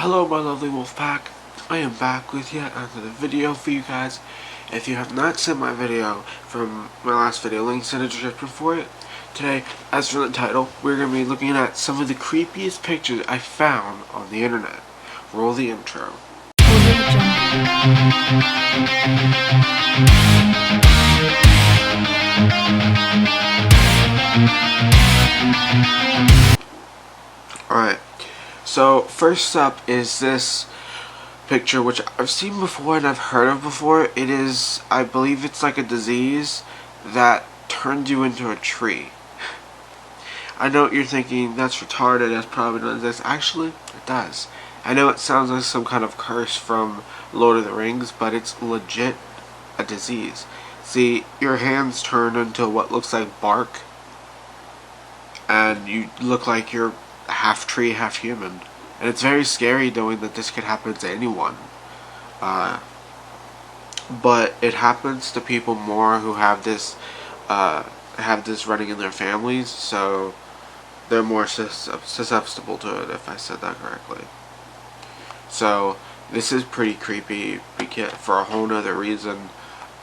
Hello my lovely wolf pack. I am back with yet another video for you guys. If you have not seen my video from my last video, links in the description for it. Today, as for the title, we're going to be looking at some of the creepiest pictures I found on the internet. Roll the intro. Alright, so first up is this picture, which I've seen before and I've heard of before. It is, I believe it's like a disease that turns you into a tree. I know what you're thinking, that's retarded, that's probably not this. Actually, it does. I know it sounds like some kind of curse from Lord of the Rings, but it's legit a disease. See, your hands turn into what looks like bark, and you look like you're half tree, half human. And it's very scary knowing that this could happen to anyone. But it happens to people more who have this running in their families, so they're more susceptible to it, if I said that correctly. So this is pretty creepy for a whole nother reason.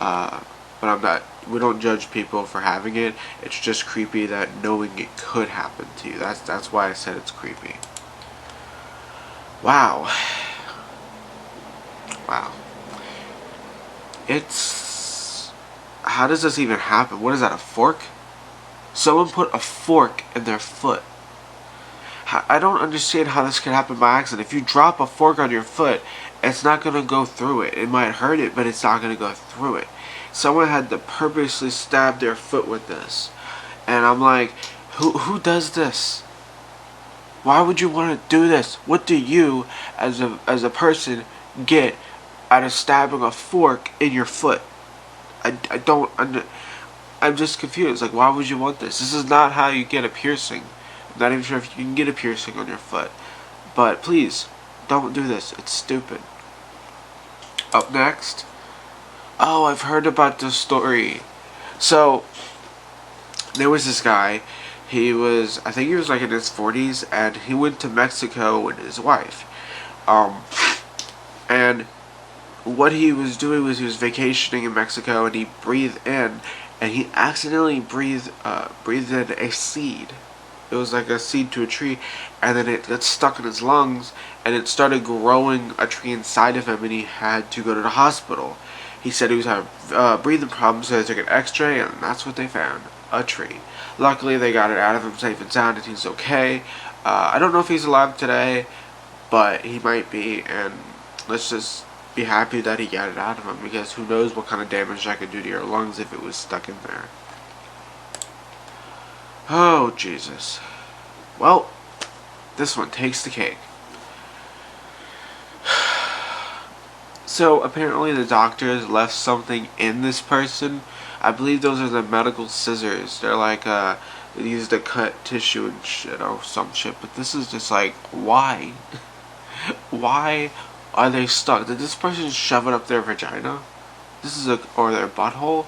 But we don't judge people for having it. It's just creepy that knowing it could happen to you. That's why I said it's creepy. Wow. Wow. How does this even happen? What is that, a fork? Someone put a fork in their foot. I don't understand how this could happen by accident. If you drop a fork on your foot, it's not going to go through it. It might hurt it, but it's not going to go through it. Someone had to purposely stab their foot with this. And I'm like, who does this? Why would you want to do this? What do you, as a person, get out of stabbing a fork in your foot? I'm just confused. Like, why would you want this? This is not how you get a piercing. I'm not even sure if you can get a piercing on your foot. But please, don't do this. It's stupid. Up next. Oh, I've heard about this story. So, there was this guy. I think he was like in his 40s, and he went to Mexico with his wife. And what he was doing was he was vacationing in Mexico, and he breathed in, and he accidentally breathed in a seed. It was like a seed to a tree, and then it got stuck in his lungs, and it started growing a tree inside of him, and he had to go to the hospital. He said he was having breathing problems, so they took an x-ray, and that's what they found, a tree. Luckily, they got it out of him safe and sound, and he's okay. I don't know if he's alive today, but he might be, and let's just be happy that he got it out of him, because who knows what kind of damage that could do to your lungs if it was stuck in there. Oh, Jesus. Well, this one takes the cake. So, apparently the doctors left something in this person. I believe those are the medical scissors. They're like, they used to cut tissue and shit, or some shit. But this is just like, why? Why are they stuck? Did this person shove it up their vagina? Or their butthole?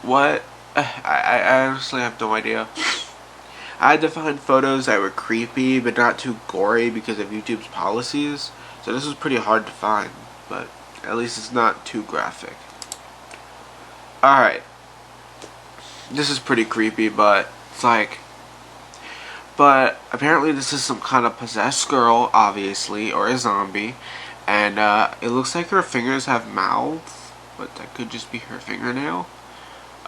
What? I honestly have no idea. I had to find photos that were creepy but not too gory because of YouTube's policies. So this was pretty hard to find, but at least it's not too graphic. Alright. This is pretty creepy, but it's like... But apparently this is some kind of possessed girl, obviously, or a zombie. And it looks like her fingers have mouths, but that could just be her fingernail.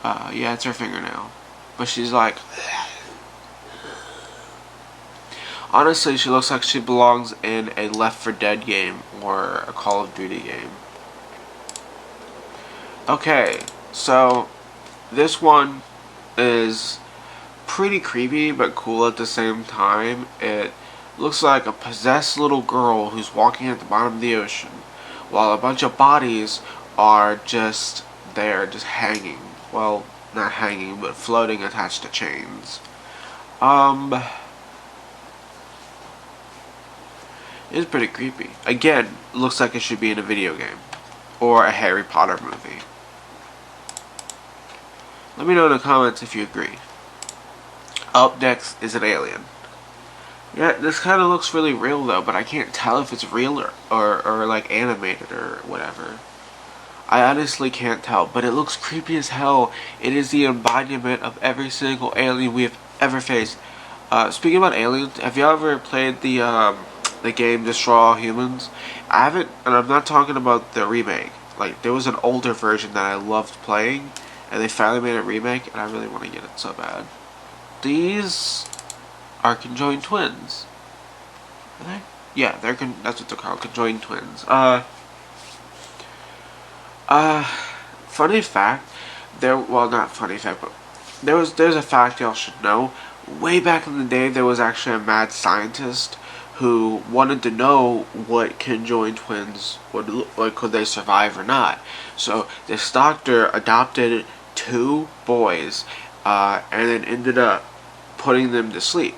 Yeah, it's her fingernail. But she's like... Honestly, she looks like she belongs in a Left 4 Dead game or a Call of Duty game. Okay, so this one is pretty creepy but cool at the same time. It looks like a possessed little girl who's walking at the bottom of the ocean, while a bunch of bodies are just there, just hanging. Well, not hanging, but floating attached to chains. It's pretty creepy. Again, looks like it should be in a video game or a Harry Potter movie. Let me know in the comments if you agree. Up next is an alien. Yeah, this kind of looks really real though, but I can't tell if it's real or like animated or whatever. I honestly can't tell, but it looks creepy as hell. It is the embodiment of every single alien we have ever faced. Speaking about aliens, have you ever played the game Destroy All Humans? I haven't, and I'm not talking about the remake. Like, there was an older version that I loved playing, and they finally made a remake, and I really want to get it so bad. These are conjoined twins. Are they? Yeah, that's what they're called, conjoined twins. Funny fact, well, not funny fact, but there's a fact y'all should know. Way back in the day, there was actually a mad scientist who wanted to know what conjoined twins would look like, could they survive or not. So this doctor adopted 2 boys, and then ended up putting them to sleep.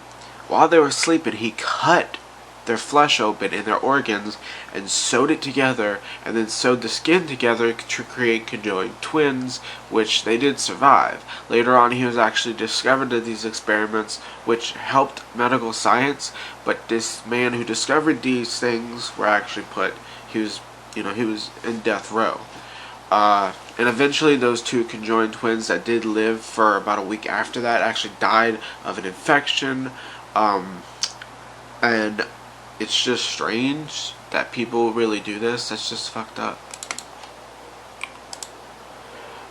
While they were sleeping, he cut their flesh open and their organs and sewed it together, and then sewed the skin together to create conjoined twins, which they did survive. Later on, he was actually discovered in these experiments, which helped medical science, but this man who discovered these things were actually he was in death row. And eventually those 2 conjoined twins that did live for about a week after that actually died of an infection, and it's just strange that people really do this. That's just fucked up.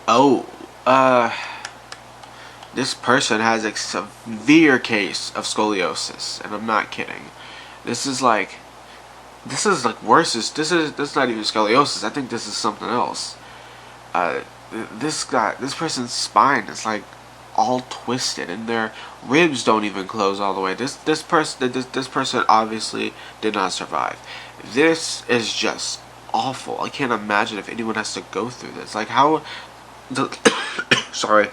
Oh, this person has a severe case of scoliosis, and I'm not kidding. This is like worse. This is not even scoliosis. I think this is something else. This person's spine is like all twisted, and their ribs don't even close all the way. This person obviously did not survive. This is just awful. I can't imagine if anyone has to go through this. Like, how sorry.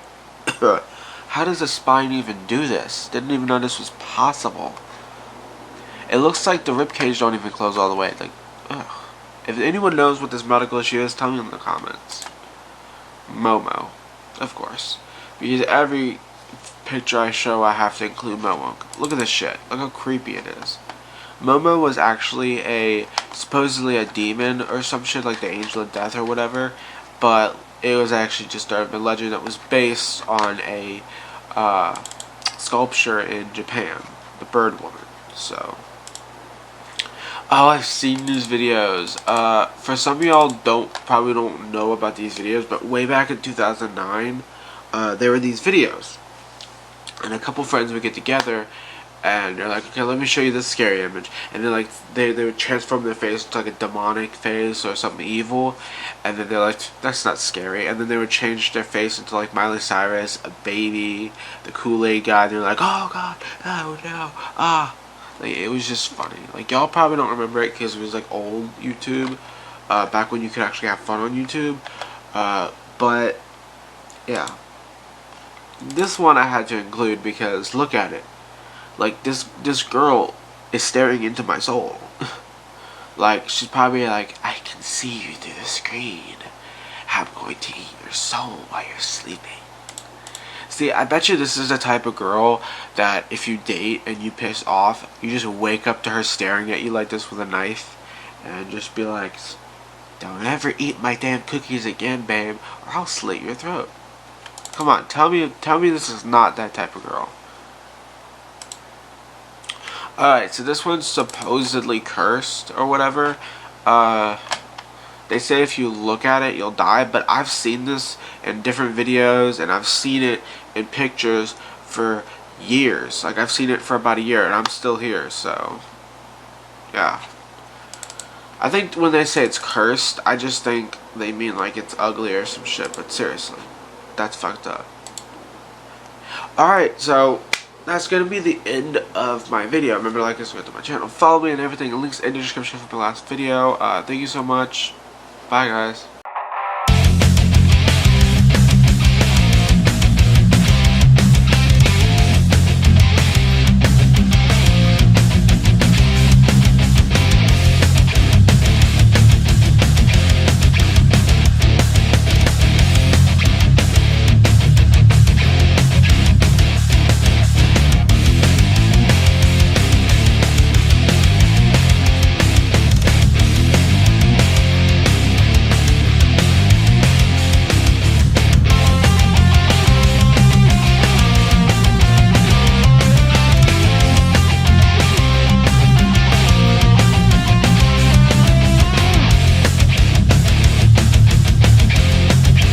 How does the spine even do this? Didn't even know this was possible. It looks like the rib cage don't even close all the way. Like, ugh. If anyone knows what this medical issue is, tell me in the comments. Momo, of course. Because every picture I show, I have to include Momo. Look at this shit. Look how creepy it is. Momo was actually supposedly a demon or some shit, like the angel of death or whatever. But it was actually just a legend that was based on a sculpture in Japan, the bird woman. So, oh, I've seen these videos. For some of y'all probably don't know about these videos, but way back in 2009, there were these videos, and a couple friends would get together, and they're like, okay, let me show you this scary image, and then like they would transform their face into like a demonic face or something evil, and then they're like, that's not scary, and then they would change their face into like Miley Cyrus, a baby, the Kool-Aid guy, and they're like, oh god, oh no, ah. Like, it was just funny. Like, y'all probably don't remember it because it was like old YouTube, back when you could actually have fun on YouTube, but yeah. This one I had to include because look at it. Like, this girl is staring into my soul. Like, she's probably like, I can see you through the screen. I'm going to eat your soul while you're sleeping. See, I bet you this is the type of girl that if you date and you piss off, you just wake up to her staring at you like this with a knife and just be like, don't ever eat my damn cookies again, babe, or I'll slit your throat. Come on, tell me this is not that type of girl. Alright, so this one's supposedly cursed or whatever. They say if you look at it, you'll die, but I've seen this in different videos, and I've seen it in pictures for years. Like, I've seen it for about a year, and I'm still here, so, yeah. I think when they say it's cursed, I just think they mean like it's ugly or some shit, but seriously. That's fucked up. Alright, so that's gonna be the end of my video. Remember to like and subscribe to my channel. Follow me and everything. Links in the description for the last video. Thank you so much. Bye, guys.